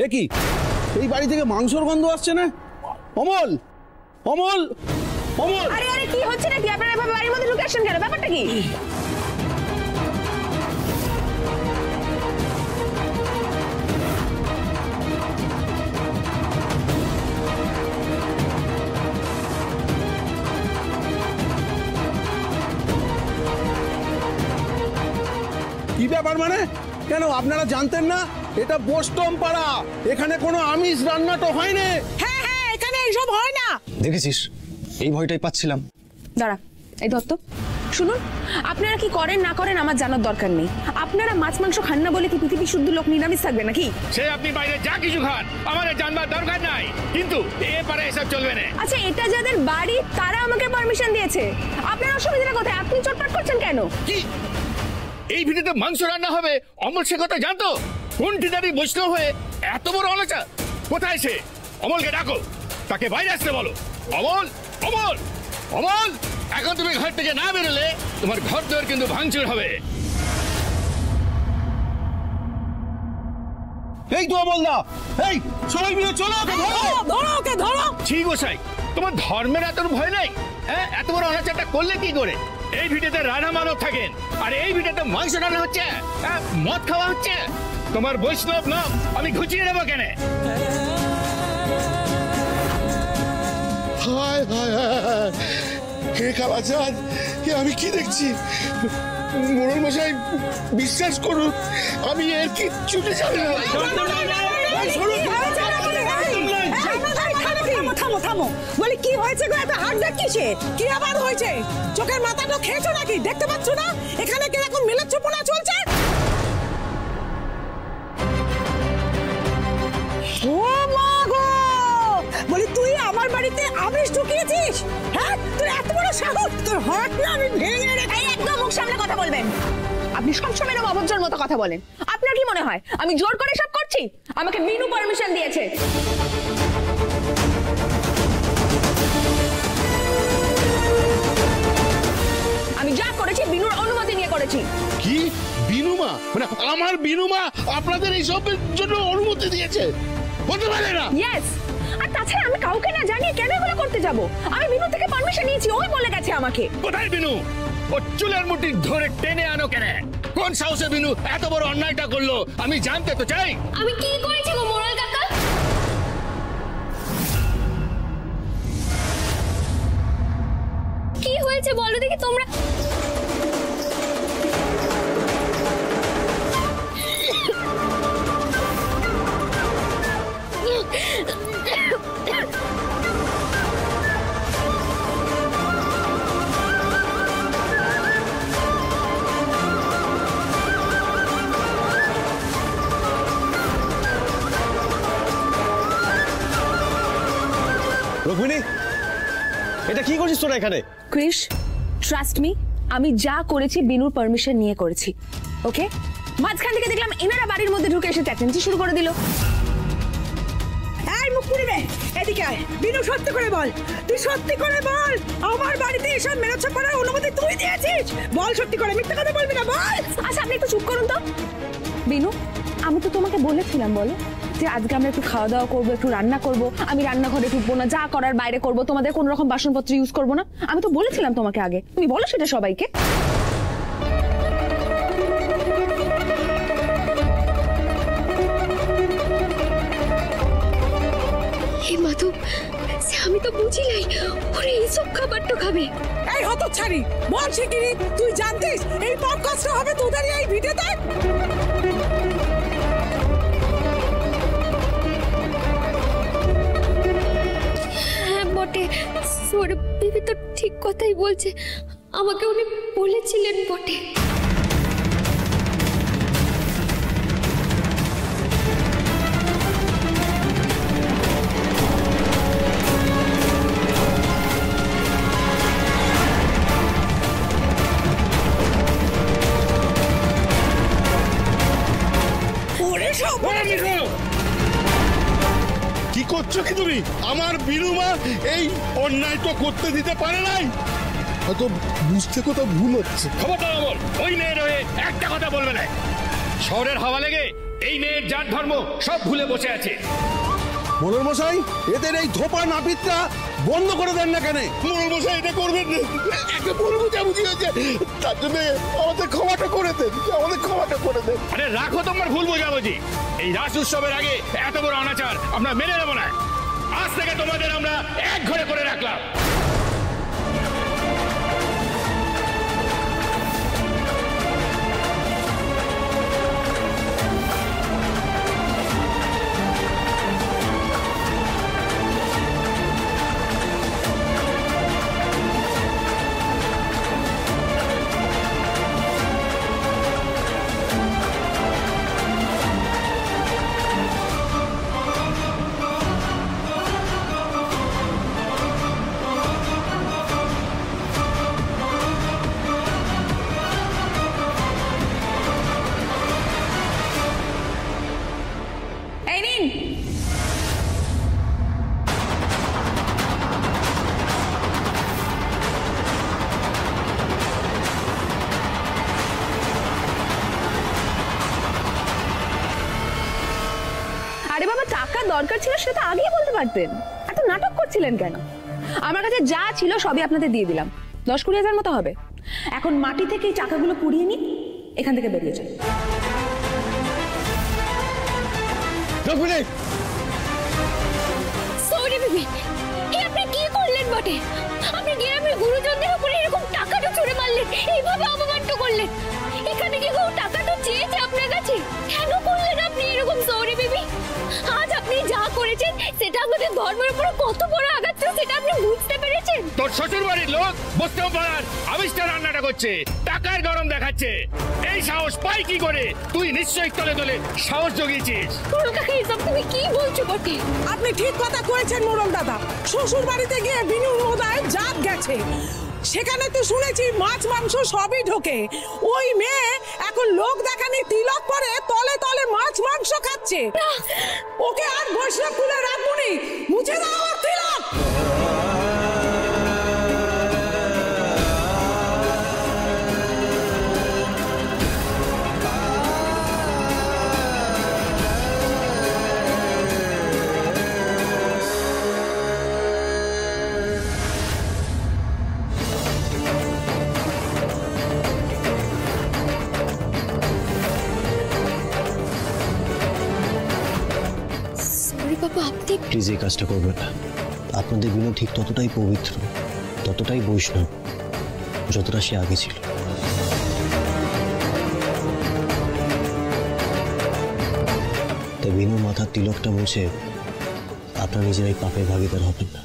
এ কি, এই বাড়ি থেকে মাংসর গন্ধ আসছে না? অমল, অমল, অমল! আরে আরে কি হচ্ছে নাকি? আপনারা এভাবে বাড়ির মধ্যে ঢুকে আসছেন কেন? ব্যাপারটা কি? কি ব্যাপার মানে? কেন আপনারা জানতেন না এটা বোস্টম পাড়া? এখানে কোনো আমিষ রান্না তো হয় না। হ্যাঁ হ্যাঁ, এখানে এইসব হয় না। দেখেছিস, এই ভয়টাই পাচ্ছিলাম। দাঁড়া, এই দত্ত শুনুন, আপনারা কি করেন না করেন আমার জানার দরকার নেই। আপনারা মাছ মাংস খান না বলে কি পৃথিবী শুদ্ধ লোক নিরামিষ থাকবে নাকি? সে আপনি বাইরে যা কিছু খান, আমাদের জানবার দরকার নাই, কিন্তু এপারে এসব চলবে না। আচ্ছা, এটা যাদের বাড়ি তারা আমাকে পারমিশন দিয়েছে, আপনার অসুবিধাটা কোথায়? আপনি চটপট করছেন কেন? কি এই ভিডিওতে মাংস রান্না হবে? অমল সে কথা জানতো? কোন ঠিকারি বৈষ্ণব হয়ে এত বড় অনাচার? কোথায় সে? অমলকে ডাকো, তাকে বাইরে আসতে বলো। অমল, অমল, অমল! এখন তুমি ঘর থেকে না বেরোলে তোমার ঘর দর কিন্তু ভাঙচুর হবে। এই তো অমলদা, এই সবাই মিলে চলো, ওকে ধরো, ধরো ওকে, ধরো। ঠিক গোসাই, তোমার ধর্মের এত ভয় নাই? হ্যাঁ, এত বড় অনাচারটা করলে কি করে? এই ভিডিওতে রাধা মানব থাকেন, আর এই ভিডিওতে মাংস রান্না হচ্ছে, মদ খাওয়া হচ্ছে। তোমার বৈষ্ণব নাম আমি ঘুচিয়ে নেবো কেন? হায় হায় হায়, হে কালাচাঁদ, এ আমি কি দেখছি? মোড়ল মশাই, বিশ্বাস করুন, আমি এর কিচ্ছুটি জানি না। থামো থামো, বলি কি হয়েছে গো? এত হাত দেখছে, কি আবার হয়েছে? চোখের মাথাটা খেয়েছো নাকি? দেখতে পাচ্ছ না এখানে কিরকম মিলাচ্ছপনা চলছে? ও মা গো, বলি তুই আমার বাড়িতে আমিষ ঢুকিয়েছিস? হ্যাঁ, তোর এত বড় সাহস! তোর হাত না আমি ভেঙে রেখে। একদম মুখ সামনে কথা বলবেন। আপনি সবসময় এরকম অভদ্রের মতো কথা বলেন। আপনার কি মনে হয় আমি জোর করে সব করছি? আমাকে বিনু পারমিশন দিয়েছে। আমি যা করেছি বিনুর অনুমতি নিয়ে করেছি। কি বিনুমা? মানে আমার বিনুমা আপনাদের এইসবের জন্য অনুমতি দিয়েছে? হতে পারে না। ইয়েস, আর তাছাড়া আমি কাউকে না জানিয়ে কেন এগুলো করতে যাব? আমি বিনু থেকে পারমিশন নিয়েছি, ওই বলে গেছে আমাকে। কোথায় বিনু? ও চুলের মুঠি ধরে টেনে আনো কেন? কোন সাহসে বিনু এত বড় অন্যায়টা করলো আমি জানতে তো চাই। আমি কি করেছি গো মোড়ল কাকা? কি হয়েছে বলো দেখি তোমরা। রঘুনি, এটা কি করছিস তোরা এখানে? ক্রিশ, ট্রাস্ট মি, আমি যা করেছি বিনুর পারমিশন নিয়ে করেছি। ওকে, মাঝখান থেকে দেখলাম এনারা বাড়ির মধ্যে ঢুকে এসে চেঁচামেচি শুরু করে দিল। এই মুখ পুড়িবে, এদিকে আয়। বিনু, সত্যি করে বল, তুই সত্যি করে বল, আমার বাড়িতে এসব মেরাচ্ছা করার অনুমতি তুই দিয়েছিস? বল সত্যি করে, মিথ্যা কথা বলবি না, বল। আচ্ছা, আপনি একটু চুপ করুন তো। বিনু, আমি তো তোমাকে বলেছিলাম বলো যে আজকে আমরা একটু খাওয়া দাওয়া করবো, একটু রান্না করবো, আমি রান্নাঘরে ঢুকবো না, যা করার বাইরে করবো, তোমাদের কোন রকম বাসনপত্র ইউজ করবো না। আমি তো বলেছিলাম তোমাকে আগে, তুমি বলো সেটা সবাইকে। হে মাধব, আমি তো বুঝি নাই ওরে এইসব খাবারটা খাবে। এই হতচ্ছাড়ি, বল শিগগিরই, তুই জানতিস এই পডকাস্টটা হবে তোদের এই ভিডিওতে? হ্যাঁ বটে, সৌরভ বিবি তো ঠিক কথাই বলছে, আমাকে উনি বলেছিলেন বটে। কি করছো কি তুমি? আমার বিনুমা এই অন্যায় তো করতে দিতে পারে নাই। হয়তো বুঝতে কোথাও ভুল হচ্ছে। খবরদার অমল, ওই মেয়ের হয়ে একটা কথা বলবে না। শহরের হাওয়া লেগে এই মেয়ের জাত ধর্ম সব ভুলে বসে আছে। মোড়ল মশাই, এদের এই ধোপা নাপিতটা বন্ধ করে দেন না কেন? মোড়ল মশাই এটা করবেন না, একটা ভুল বুঝাবুঝি হয়েছে, তার জন্য আমাদের ক্ষমাটা করে দেন, আমাদের ক্ষমাটা করে দেন। আরে রাখো তোমার ভুল বোঝাবুঝি। এই রাস উৎসবের আগে এত বড় অনাচার আমরা মেনে নেব না। আজ থেকে তোমাদের আমরা এক ঘরে করে রাখলাম। এই নিন। আরে বাবা, টাকা দরকার ছিল সেটা আগেই বলতে পারতেন, এত নাটক করছিলেন কেন? আমার কাছে যা ছিল সবই আপনাদের দিয়ে দিলাম, 10-20 হাজার মতো হবে। এখন মাটি থেকে এই টাকাগুলো কুড়িয়ে নিন, এখান থেকে বেরিয়ে যান। সরি বিবি, এ আপনি কি করলেন বটে? আপনি গ্রামের গুরুজনদের উপরে এরকম টাকাটা ছুঁড়ে মারলেন, এইভাবে অপমানিত করলেন। এখানে কি কেউ টাকাটা চেয়েছে আপনার কাছে? কেন করলেন আপনি এরকম? সরি বিবি, আজ আপনি যা করেছেন সেটা আমাদের ধর্মের উপর কত বড় আঘাত ছিল সেটা আপনি বুঝতে পেরেছেন? তোর শ্বশুর বাড়ির লোক বসতেও পারার আবিষ্কার রান্নাটা করছে, টাকার গরম দেখাচ্ছে। এই সাহস পাই কি করে? তুই নিশ্চয়ই তলে তলে সাহস জগিয়েছিস। পুরো কাকা এসব তুমি কি বলছো বটে? আপনি ঠিক কথা করেছেন মোড়ল দাদা। শ্বশুর বাড়িতে গিয়ে বিনু মোদায় জাত গেছে, সেখানে তো শুনেছি মাছ মাংস সবই ঢোকে। ওই মেয়ে এখন লোক দেখানি তিলক পরে তলে তলে মাছ মাংস খাচ্ছে। ওকে আর বৈষ্ণব কুলে রাখবনি, মুছে দাও ওর তিলক। সরি বাবা, আপনি প্লিজ এই কাজটা করবেন না। আপনাদের বিনু ঠিক ততটাই পবিত্র, ততটাই বৈষ্ণব, যতটা সে আগে ছিল। তাই বিনুর মাথার তিলকটা মুছে আপনারা নিজেরাই পাপের ভাগীদার হবেন না।